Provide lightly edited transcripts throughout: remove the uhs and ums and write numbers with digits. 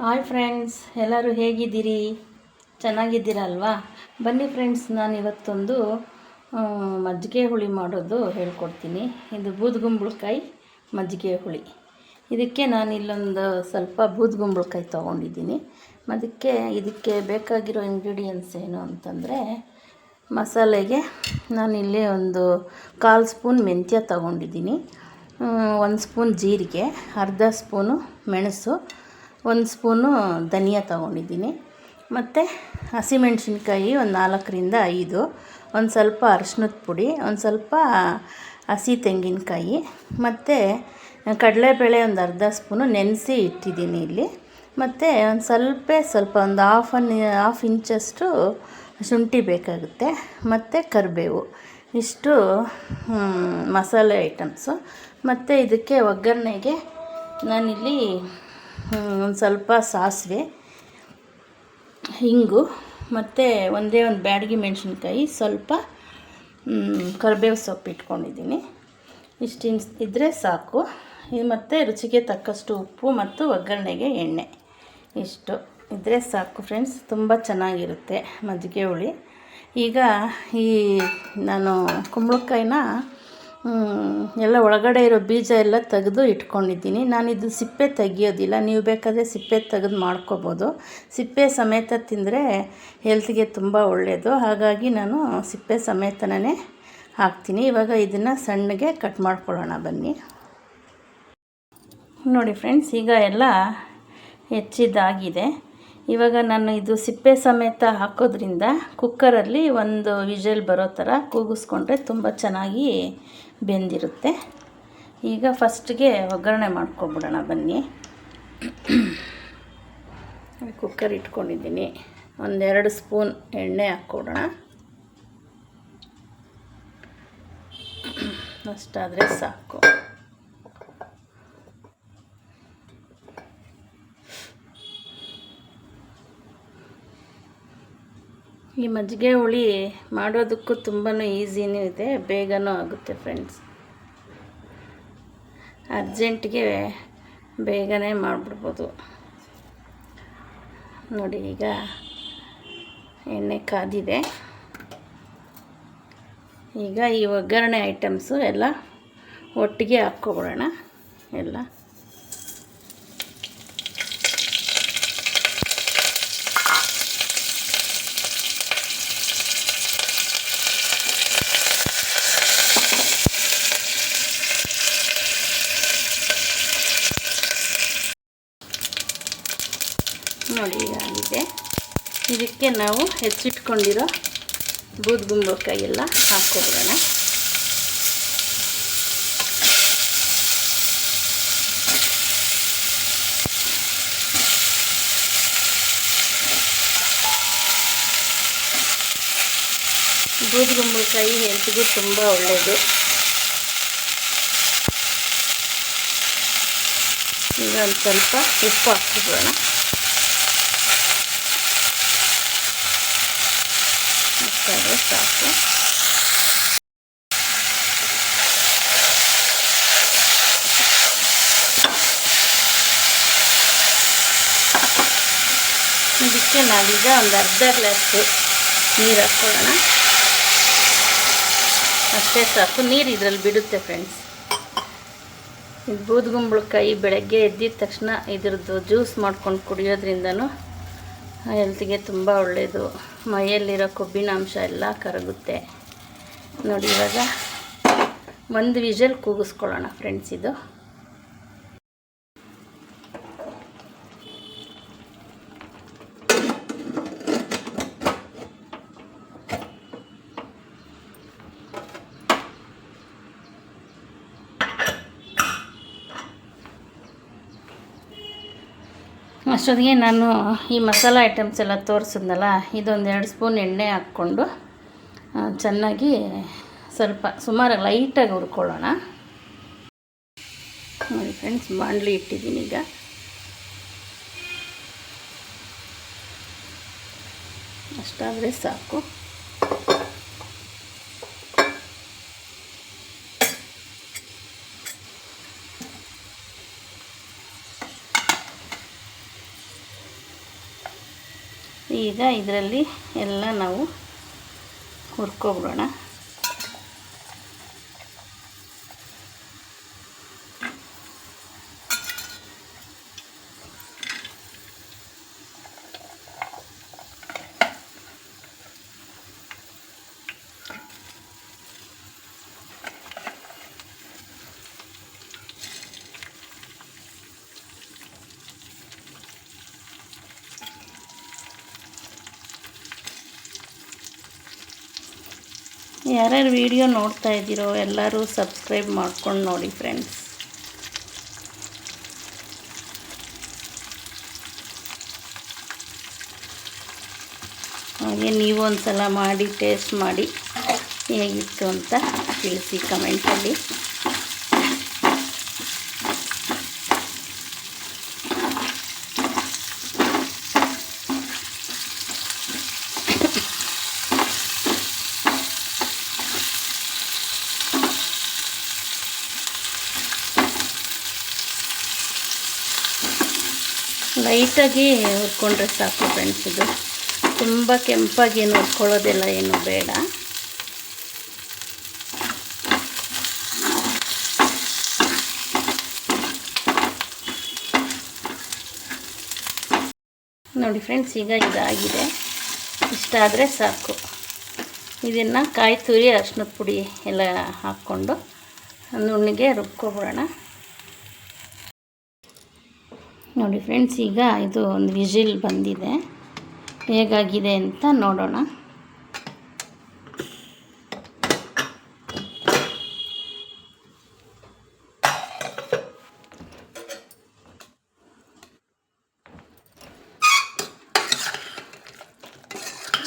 Hi friends, ಎಲ್ಲರೂ ಹೇಗಿದ್ದೀರಿ? ಚೆನ್ನಾಗಿದ್ದೀರಲ್ವಾ? ಬನ್ನಿ ಫ್ರೆಂಡ್ಸ್, ನಾನು ಇವತ್ತೊಂದು ಮಜ್ಜಿಗೆ ಹುಳಿ ಮಾಡೋದು ಹೇಳ್ಕೊಡ್ತೀನಿ. ಇದು ಬೂದುಗುಂಬಳಕಾಯಿ ಮಜ್ಜಿಗೆ ಹುಳಿ. ಇದಕ್ಕೆ ನಾನು ಇಲ್ಲೊಂದು ಸ್ವಲ್ಪ ಬೂದುಗುಂಬಳಕಾಯಿ ತೊಗೊಂಡಿದ್ದೀನಿ. ಇದಕ್ಕೆ ಬೇಕಾಗಿರೋ ಇಂಗ್ರೀಡಿಯೆಂಟ್ಸ್ ಏನು ಅಂತಂದರೆ, ಮಸಾಲೆಗೆ ನಾನಿಲ್ಲಿ ಒಂದು 1/4 ಸ್ಪೂನ್ ಮೆಂತ್ಯ ತೊಗೊಂಡಿದ್ದೀನಿ, 1 ಸ್ಪೂನ್ ಜೀರಿಗೆ, ಅರ್ಧ ಸ್ಪೂನು ಮೆಣಸು, 1 ಸ್ಪೂನು ಧನಿಯಾ ತೊಗೊಂಡಿದ್ದೀನಿ. ಮತ್ತು ಹಸಿಮೆಣ್ಸಿನ್ಕಾಯಿ ಒಂದು 4ರಿಂದ 5, ಒಂದು ಸ್ವಲ್ಪ ಅರಶಿನದ ಪುಡಿ, ಒಂದು ಸ್ವಲ್ಪ ಹಸಿ ತೆಂಗಿನಕಾಯಿ, ಮತ್ತು ಕಡಲೆಬೇಳೆ ಒಂದು ಅರ್ಧ ಸ್ಪೂನು ನೆನೆಸಿ ಇಟ್ಟಿದ್ದೀನಿ ಇಲ್ಲಿ. ಮತ್ತು ಒಂದು ಸ್ವಲ್ಪ ಒಂದು ಹಾಫ್ ಇಂಚಷ್ಟು ಶುಂಠಿ ಬೇಕಾಗುತ್ತೆ, ಮತ್ತು ಕರಿಬೇವು. ಇಷ್ಟು ಮಸಾಲೆ ಐಟಮ್ಸು. ಮತ್ತು ಇದಕ್ಕೆ ಒಗ್ಗರಣೆಗೆ ನಾನಿಲ್ಲಿ ಒಂದು ಸ್ವಲ್ಪ ಸಾಸಿವೆ, ಹಿಂಗು, ಮತ್ತು ಒಂದು ಬ್ಯಾಡಗಿ ಮೆಣಸಿನ್ಕಾಯಿ, ಸ್ವಲ್ಪ ಕರಿಬೇವು ಸೊಪ್ಪು ಇಟ್ಕೊಂಡಿದ್ದೀನಿ. ಇಷ್ಟು ಇದ್ದರೆ ಸಾಕು. ಮತ್ತು ರುಚಿಗೆ ತಕ್ಕಷ್ಟು ಉಪ್ಪು ಮತ್ತು ಒಗ್ಗರಣೆಗೆ ಎಣ್ಣೆ, ಇಷ್ಟು ಇದ್ದರೆ ಸಾಕು ಫ್ರೆಂಡ್ಸ್. ತುಂಬ ಚೆನ್ನಾಗಿರುತ್ತೆ ಮಜ್ಜಿಗೆ ಹುಳಿ. ಈಗ ನಾನು ಕುಂಬಳಕಾಯಿನ ಎಲ್ಲ ಒಳಗಡೆ ಇರೋ ಬೀಜ ಎಲ್ಲ ತೆಗೆದು ಇಟ್ಕೊಂಡಿದ್ದೀನಿ. ನಾನಿದು ಸಿಪ್ಪೆ ತೆಗಿಯೋದಿಲ್ಲ, ನೀವು ಬೇಕಾದರೆ ಸಿಪ್ಪೆ ತೆಗೆದು ಮಾಡ್ಕೋಬೋದು. ಸಿಪ್ಪೆ ಸಮೇತ ತಿಂದರೆ ಹೆಲ್ತ್ಗೆ ತುಂಬ ಒಳ್ಳೆಯದು, ಹಾಗಾಗಿ ನಾನು ಸಿಪ್ಪೆ ಸಮೇತನೇ ಹಾಕ್ತೀನಿ. ಇವಾಗ ಇದನ್ನು ಸಣ್ಣಗೆ ಕಟ್ ಮಾಡ್ಕೊಳ್ಳೋಣ ಬನ್ನಿ. ನೋಡಿ ಫ್ರೆಂಡ್ಸ್, ಈಗ ಎಲ್ಲ ಹೆಚ್ಚಿದ್ದಾಗಿದೆ. ಇವಾಗ ನಾನು ಇದು ಸಿಪ್ಪೆ ಸಮೇತ ಹಾಕೋದ್ರಿಂದ ಕುಕ್ಕರಲ್ಲಿ ಒಂದು ವಿಷಲ್ ಬರೋ ಥರ ಕೂಗಿಸ್ಕೊಂಡ್ರೆ ತುಂಬ ಚೆನ್ನಾಗಿ ಬೆಂದಿರುತ್ತೆ. ಈಗ ಫಸ್ಟ್ಗೆ ಒಗ್ಗರಣೆ ಮಾಡ್ಕೊಬಿಡೋಣ ಬನ್ನಿ. ಕುಕ್ಕರ್ ಇಟ್ಕೊಂಡಿದ್ದೀನಿ, 1-2 ಸ್ಪೂನ್ ಎಣ್ಣೆ ಹಾಕ್ಕೊಡೋಣ. ಅಷ್ಟಾದರೆ ಸಾಕು. ಈ ಮಜ್ಜಿಗೆ ಹುಳಿ ಮಾಡೋದಕ್ಕೂ ತುಂಬಾ ಈಸಿನೂ ಇದೆ, ಬೇಗನೂ ಆಗುತ್ತೆ ಫ್ರೆಂಡ್ಸ್. ಅರ್ಜೆಂಟ್ಗೆ ಬೇಗನೆ ಮಾಡಿಬಿಡ್ಬೋದು. ನೋಡಿ, ಈಗ ಎಣ್ಣೆ ಕಾದಿದೆ. ಈಗ ಈ ಒಗ್ಗರಣೆ ಐಟಮ್ಸು ಎಲ್ಲ ಒಟ್ಟಿಗೆ ಹಾಕ್ಕೊಬಿಡೋಣ ಎಲ್ಲ. ನೋಡಿ, ಈಗ ಆಗಿದೆ. ಇದಕ್ಕೆ ನಾವು ಹೆಚ್ಚಿಟ್ಕೊಂಡಿರೋ ಬೂದುಗುಂಬಳಕಾಯಿ ಎಲ್ಲ ಹಾಕ್ಕೊಬಿಡೋಣ. ಬೂದುಗುಂಬಳಕಾಯಿ ಹೆಲ್ತ್ಗೂ ತುಂಬ ಒಳ್ಳೆಯದು. ಈಗ ಒಂದು ಸ್ವಲ್ಪ ಉಪ್ಪು ಹಾಕ್ಬಿಡೋಣ. ಅಷ್ಟಾದರೆ ಸಾಕು. ಇದಕ್ಕೆ ನಾವೀಗ ಒಂದು ಅರ್ಧ ಗ್ಲಾಸು ನೀರು ಹಾಕ್ಕೊಳ್ಳೋಣ. ಅಷ್ಟೇ ಸಾಕು, ನೀರು ಇದರಲ್ಲಿ ಬಿಡುತ್ತೆ ಫ್ರೆಂಡ್ಸ್. ಇದು ಬೂದುಗುಂಬಳಕಾಯಿ ಬೆಳಗ್ಗೆ ಎದ್ದಿದ ತಕ್ಷಣ ಇದ್ರದ್ದು ಜ್ಯೂಸ್ ಮಾಡ್ಕೊಂಡು ಕುಡಿಯೋದ್ರಿಂದನೂ ಹೆಲ್ತ್ಗೆ ತುಂಬ ಒಳ್ಳೆಯದು. ಮೈಯಲ್ಲಿರೋ ಕೊಬ್ಬಿನ ಅಂಶ ಎಲ್ಲ ಕರಗುತ್ತೆ. ನೋಡಿ, ಇವಾಗ ಒಂದು ವಿಷಲ್ ಕೂಗಿಸ್ಕೊಳ್ಳೋಣ ಫ್ರೆಂಡ್ಸ್. ಇದು ಅಷ್ಟೊತ್ತಿಗೆ ನಾನು ಈ ಮಸಾಲೆ ಐಟಮ್ಸ್ ಎಲ್ಲ ತೋರಿಸಿದ್ನಲ್ಲ, ಇದೊಂದು 2 ಸ್ಪೂನ್ ಎಣ್ಣೆ ಹಾಕ್ಕೊಂಡು ಚೆನ್ನಾಗಿ ಸುಮಾರು ಲೈಟಾಗಿ ಹುರ್ಕೊಳ್ಳೋಣ. ನೋಡಿ ಫ್ರೆಂಡ್ಸ್, ಬಾಣಲಿ ಇಟ್ಟಿದ್ದೀನಿ. ಈಗ ಅಷ್ಟಾದರೆ ಸಾಕು. ಈಗ ಇದರಲ್ಲಿ ಎಲ್ಲ ನಾವು ಹುರ್ಕೊಬಿಡೋಣ. ಯಾರ್ಯಾರು ವಿಡಿಯೋ ನೋಡ್ತಾ ಇದ್ದೀರೋ ಎಲ್ಲರೂ ಸಬ್ಸ್ಕ್ರೈಬ್ ಮಾಡ್ಕೊಂಡು ನೋಡಿ ಫ್ರೆಂಡ್ಸ್. ಹಾಗೆ ನೀವು ಒಂದು ಸಲ ಮಾಡಿ ಟೇಸ್ಟ್ ಮಾಡಿ ಹೇಗಿತ್ತು ಅಂತ ತಿಳಿಸಿ ಕಮೆಂಟಲ್ಲಿ. ಲೈಟಾಗಿ ಹುರ್ಕೊಂಡ್ರೆ ಸಾಕು ಫ್ರೆಂಡ್ಸ್. ಇದು ತುಂಬ ಕೆಂಪಾಗಿ ಏನು ಹುರ್ಕೊಳ್ಳೋದೆಲ್ಲ ಏನು ಬೇಡ. ನೋಡಿ ಫ್ರೆಂಡ್ಸ್, ಈಗ ಇದಾಗಿದೆ. ಇಷ್ಟಾದರೆ ಸಾಕು. ಇದನ್ನು ಕಾಯಿ ತುರಿ ಅರಿಶಿನದ ಪುಡಿ ಎಲ್ಲ ಹಾಕ್ಕೊಂಡು ನುಣ್ಣಗೆ ರುಬ್ಕೊಬಿಡೋಣ. ನೋಡಿ ಫ್ರೆಂಡ್ಸ್, ಈಗ ಇದು ಒಂದು ವಿಜಿಲ್ ಬಂದಿದೆ. ಹೇಗಾಗಿದೆ ಅಂತ ನೋಡೋಣ.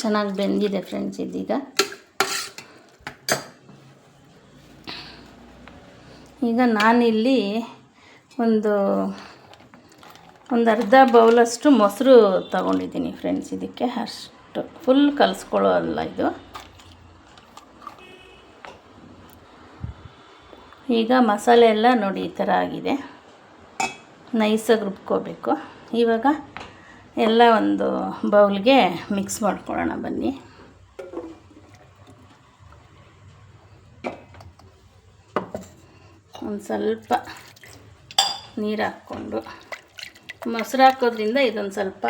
ಚೆನ್ನಾಗಿ ಬೆಂದಿದೆ ಫ್ರೆಂಡ್ಸ್. ಇದೀಗ ನಾನಿಲ್ಲಿ ಒಂದು ಅರ್ಧ ಬೌಲಷ್ಟು ಮೊಸರು ತಗೊಂಡಿದ್ದೀನಿ ಫ್ರೆಂಡ್ಸ್. ಇದಕ್ಕೆ ಅಷ್ಟು ಫುಲ್ ಕಲಿಸ್ಕೊಳ್ಳೋ ಅಲ್ಲ ಇದು. ಈಗ ಮಸಾಲೆ ಎಲ್ಲ ನೋಡಿ ಈ ಥರ ಆಗಿದೆ. ನೈಸಾಗಿ ರುಬ್ಕೋಬೇಕು. ಇವಾಗ ಎಲ್ಲ ಒಂದು ಬೌಲ್ಗೆ ಮಿಕ್ಸ್ ಮಾಡ್ಕೊಳ್ಳೋಣ ಬನ್ನಿ. ಒಂದು ಸ್ವಲ್ಪ ನೀರು ಹಾಕ್ಕೊಂಡು, ಮೊಸರು ಹಾಕೋದ್ರಿಂದ ಇದೊಂದು ಸ್ವಲ್ಪ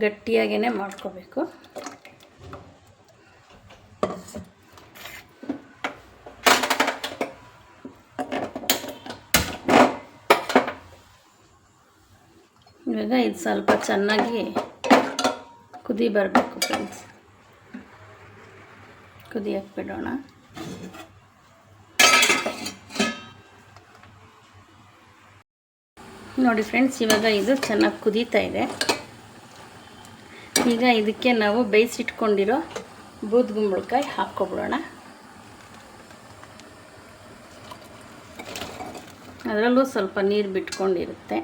ಗಟ್ಟಿಯಾಗೇ ಮಾಡ್ಕೋಬೇಕು. ಇವಾಗ ಇದು ಸ್ವಲ್ಪ ಚೆನ್ನಾಗಿ ಕುದಿ ಬರಬೇಕು ಫ್ರೆಂಡ್ಸ್. ಕುದಿಯಕ್ಕೆ ಬಿಡೋಣ. ನೋಡಿ ಫ್ರೆಂಡ್ಸ್, ಇವಾಗ ಇದು ಚೆನ್ನಾಗಿ ಕುದೀತಾ ಇದೆ. ಈಗ ಇದಕ್ಕೆ ನಾವು ಬೇಯಿಸಿಟ್ಕೊಂಡಿರೋ ಬೂದ್ಗುಂಬಳಕಾಯಿ ಹಾಕ್ಕೊಬಿಡೋಣ. ಅದರಲ್ಲೂ ಸ್ವಲ್ಪ ನೀರು ಬಿಟ್ಕೊಂಡಿರುತ್ತೆ.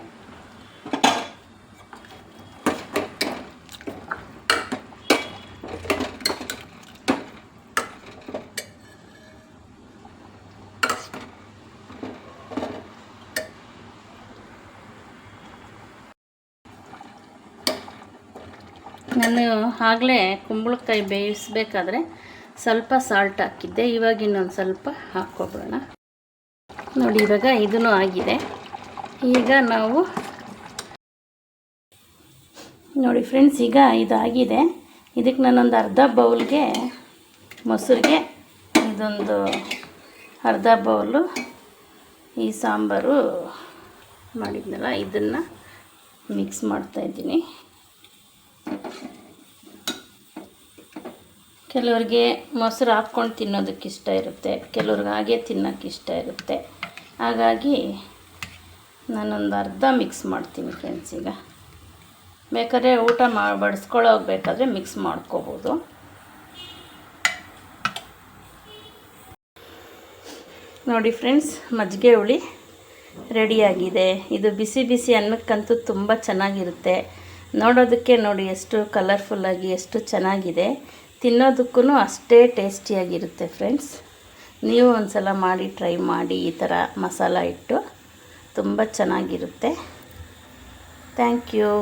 ನಾನು ಆಗಲೇ ಕುಂಬಳಕಾಯಿ ಬೇಯಿಸಬೇಕಾದ್ರೆ ಸ್ವಲ್ಪ ಸಾಲ್ಟ್ ಹಾಕಿದ್ದೆ. ಇವಾಗ ಇನ್ನೊಂದು ಸ್ವಲ್ಪ ಹಾಕ್ಕೊಬಿಡೋಣ. ನೋಡಿ, ಇವಾಗ ಇದೂ ಆಗಿದೆ. ಈಗ ನಾವು ನೋಡಿ ಫ್ರೆಂಡ್ಸ್, ಈಗ ಇದಾಗಿದೆ. ಇದಕ್ಕೆ ನಾನೊಂದು ಅರ್ಧ ಬೌಲ್ಗೆ ಮೊಸರಿಗೆ ಇದೊಂದು ಅರ್ಧ ಬೌಲು ಈ ಸಾಂಬಾರು ಮಾಡಿದ್ನಲ್ಲ ಇದನ್ನು ಮಿಕ್ಸ್ ಮಾಡ್ತಾಯಿದ್ದೀನಿ. ಕೆಲವ್ರಿಗೆ ಮೊಸರು ಹಾಕ್ಕೊಂಡು ತಿನ್ನೋದಕ್ಕೆ ಇಷ್ಟ ಇರುತ್ತೆ, ಕೆಲವ್ರಿಗೆ ಹಾಗೆ ತಿನ್ನೋಕ್ಕೆ ಇಷ್ಟ ಇರುತ್ತೆ. ಹಾಗಾಗಿ ನಾನೊಂದು ಅರ್ಧ ಮಿಕ್ಸ್ ಮಾಡ್ತೀನಿ ಫ್ರೆಂಡ್ಸ್. ಈಗ ಬೇಕಾದ್ರೆ ಊಟ ಬಡಿಸ್ಕೊಳ್ಳೋಗ್ಬೇಕಾದ್ರೆ ಮಿಕ್ಸ್ ಮಾಡ್ಕೋಬೋದು. ನೋಡಿ ಫ್ರೆಂಡ್ಸ್, ಮಜ್ಜಿಗೆ ಹುಳಿ ರೆಡಿಯಾಗಿದೆ. ಇದು ಬಿಸಿ ಬಿಸಿ ಅನ್ನಕ್ಕಂತೂ ತುಂಬ ಚೆನ್ನಾಗಿರುತ್ತೆ. ನೋಡೋದಕ್ಕೆ ನೋಡಿ ಎಷ್ಟು ಕಲರ್ಫುಲ್ಲಾಗಿ ಎಷ್ಟು ಚೆನ್ನಾಗಿದೆ. ತಿನ್ನೋದಕ್ಕೂ ಅಷ್ಟೇ ಟೇಸ್ಟಿಯಾಗಿರುತ್ತೆ ಫ್ರೆಂಡ್ಸ್. ನೀವು ಒಂದು ಸಲ ಮಾಡಿ ಟ್ರೈ ಮಾಡಿ. ಈ ಥರ ಮಸಾಲ ಇಟ್ಟು ತುಂಬ ಚೆನ್ನಾಗಿರುತ್ತೆ. Thank you.